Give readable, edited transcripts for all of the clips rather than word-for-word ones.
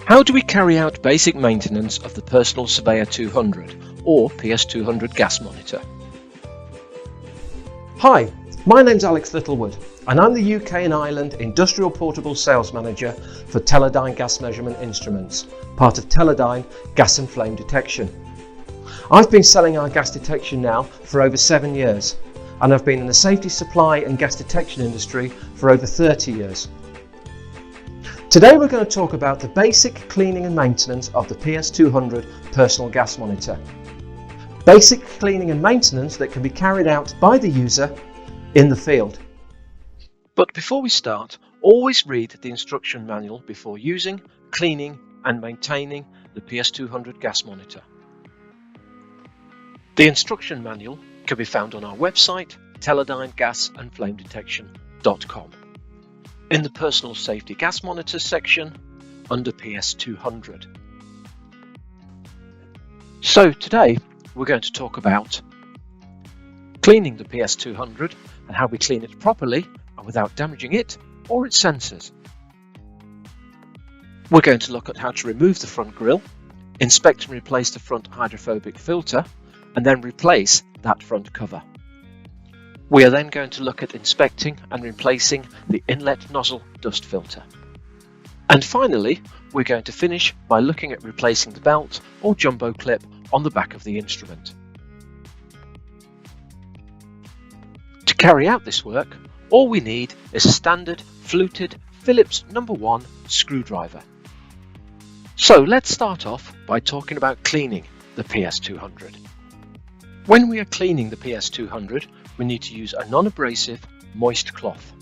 How do we carry out basic maintenance of the Personal Surveyor 200 or PS200 gas monitor? Hi, my name's Alex Littlewood and I'm the UK and Ireland Industrial Portable Sales Manager for Teledyne Gas Measurement Instruments, part of Teledyne Gas and Flame Detection. I've been selling our gas detection now for over 7 years and I've been in the safety supply and gas detection industry for over 30 years. Today we're going to talk about the basic cleaning and maintenance of the PS200 personal gas monitor. Basic cleaning and maintenance that can be carried out by the user in the field. But before we start, always read the instruction manual before using, cleaning and maintaining the PS200 gas monitor. The instruction manual can be found on our website teledynegasandflamedetection.com. in the Personal Safety Gas Monitors section under PS200. So today we're going to talk about cleaning the PS200 and how we clean it properly and without damaging it or its sensors. We're going to look at how to remove the front grille, inspect and replace the front hydrophobic filter, and then replace that front cover. We are then going to look at inspecting and replacing the inlet nozzle dust filter. And finally, we're going to finish by looking at replacing the belt or jumbo clip on the back of the instrument. To carry out this work, all we need is a standard fluted Phillips No. 1 screwdriver. So let's start off by talking about cleaning the PS200. When we are cleaning the PS200, we need to use a non-abrasive, moist cloth.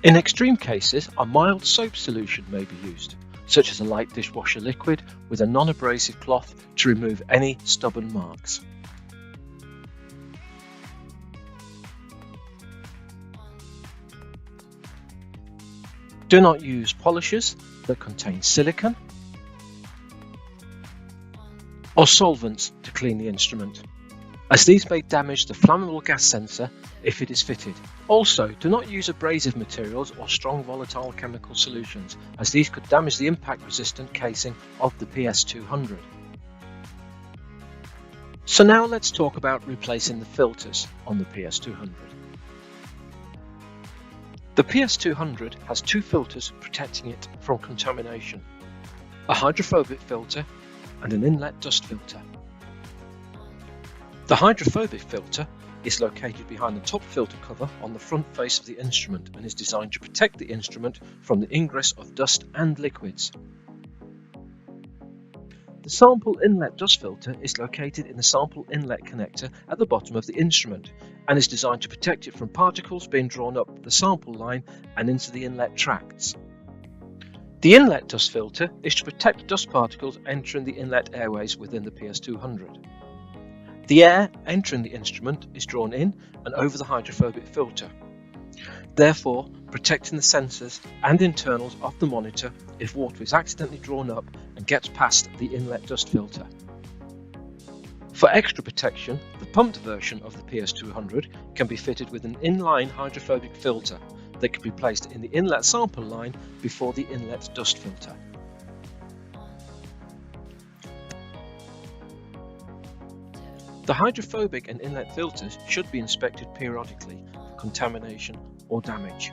In extreme cases, a mild soap solution may be used, such as a light dishwasher liquid with a non-abrasive cloth to remove any stubborn marks. Do not use polishers that contain silicone or solvents to clean the instrument, as these may damage the flammable gas sensor if it is fitted. Also, do not use abrasive materials or strong volatile chemical solutions, as these could damage the impact resistant casing of the PS200. So now let's talk about replacing the filters on the PS200. The PS200 has two filters protecting it from contamination: a hydrophobic filter and an inlet dust filter. The hydrophobic filter is located behind the top filter cover on the front face of the instrument and is designed to protect the instrument from the ingress of dust and liquids. The sample inlet dust filter is located in the sample inlet connector at the bottom of the instrument and is designed to protect it from particles being drawn up the sample line and into the inlet tracts. The inlet dust filter is to protect dust particles entering the inlet airways within the PS200. The air entering the instrument is drawn in and over the hydrophobic filter, therefore protecting the sensors and internals of the monitor if water is accidentally drawn up and gets past the inlet dust filter. For extra protection, the pumped version of the PS200 can be fitted with an inline hydrophobic filter that can be placed in the inlet sample line before the inlet dust filter. The hydrophobic and inlet filters should be inspected periodically for contamination or damage.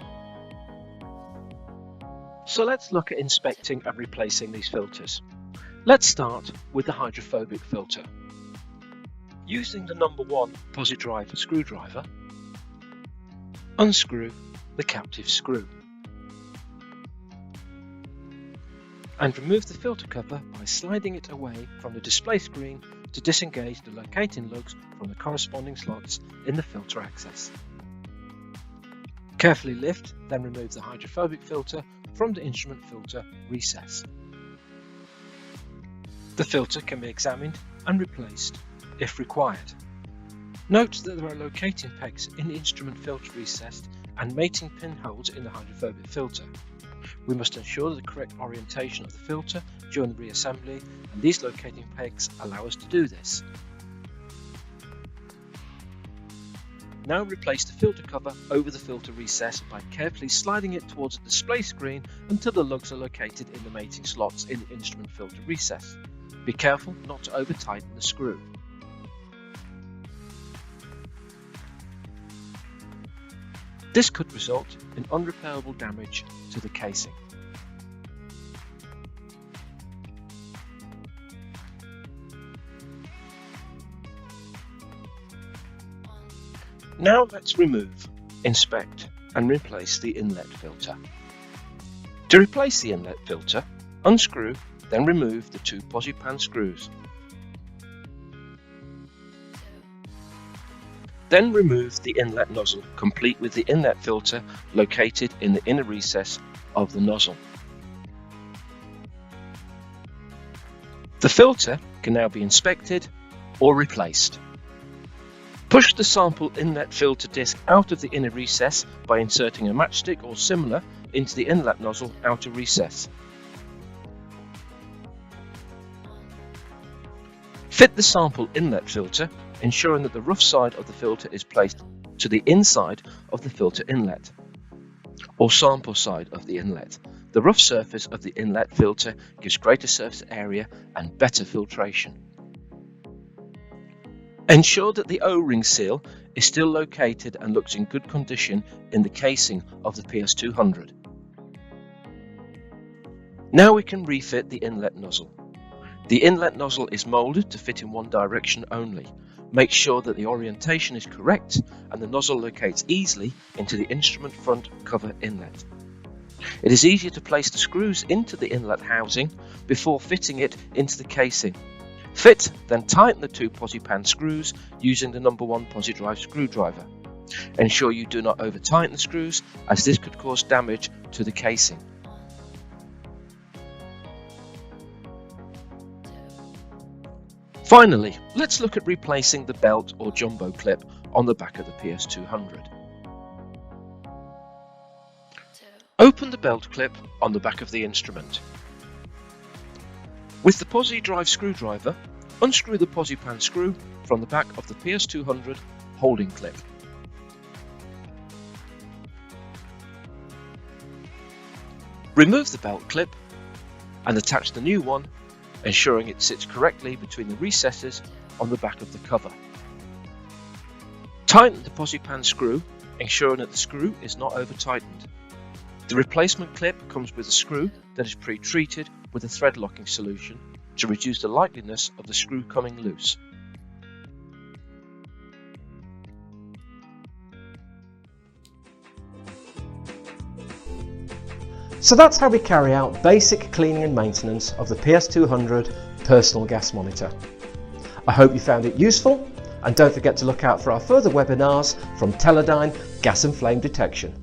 So let's look at inspecting and replacing these filters. Let's start with the hydrophobic filter. Using the No. 1 posit drive screwdriver, unscrew the captive screw and remove the filter cover by sliding it away from the display screen to disengage the locating lugs from the corresponding slots in the filter access. Carefully lift, then remove the hydrophobic filter from the instrument filter recess. The filter can be examined and replaced if required. Note that there are locating pegs in the instrument filter recess and mating pinholes in the hydrophobic filter. We must ensure the correct orientation of the filter during the reassembly, and these locating pegs allow us to do this. Now replace the filter cover over the filter recess by carefully sliding it towards the display screen until the lugs are located in the mating slots in the instrument filter recess. Be careful not to over tighten the screw. This could result in unrepairable damage to the casing. Now let's remove, inspect and replace the inlet filter. To replace the inlet filter, unscrew, then remove the 2 posi-pan screws. Then remove the inlet nozzle, complete with the inlet filter located in the inner recess of the nozzle. The filter can now be inspected or replaced. Push the sample inlet filter disc out of the inner recess by inserting a matchstick or similar into the inlet nozzle outer recess. Fit the sample inlet filter, ensuring that the rough side of the filter is placed to the inside of the filter inlet, or sample side of the inlet. The rough surface of the inlet filter gives greater surface area and better filtration. Ensure that the O-ring seal is still located and looks in good condition in the casing of the PS200. Now we can refit the inlet nozzle. The inlet nozzle is moulded to fit in one direction only. Make sure that the orientation is correct and the nozzle locates easily into the instrument front cover inlet. It is easier to place the screws into the inlet housing before fitting it into the casing. Fit, then tighten the 2 posi-pan screws using the number 1 posi drive screwdriver. Ensure you do not over tighten the screws, as this could cause damage to the casing. Finally, let's look at replacing the belt or jumbo clip on the back of the PS200. Open the belt clip on the back of the instrument. With the posi drive screwdriver, unscrew the posi-pan screw from the back of the PS200 holding clip. Remove the belt clip and attach the new one, ensuring it sits correctly between the recesses on the back of the cover. Tighten the posi-pan screw, ensuring that the screw is not over tightened. The replacement clip comes with a screw that is pre-treated with a thread locking solution to reduce the likeliness of the screw coming loose. So that's how we carry out basic cleaning and maintenance of the PS200 personal gas monitor. I hope you found it useful, and don't forget to look out for our further webinars from Teledyne Gas and Flame Detection.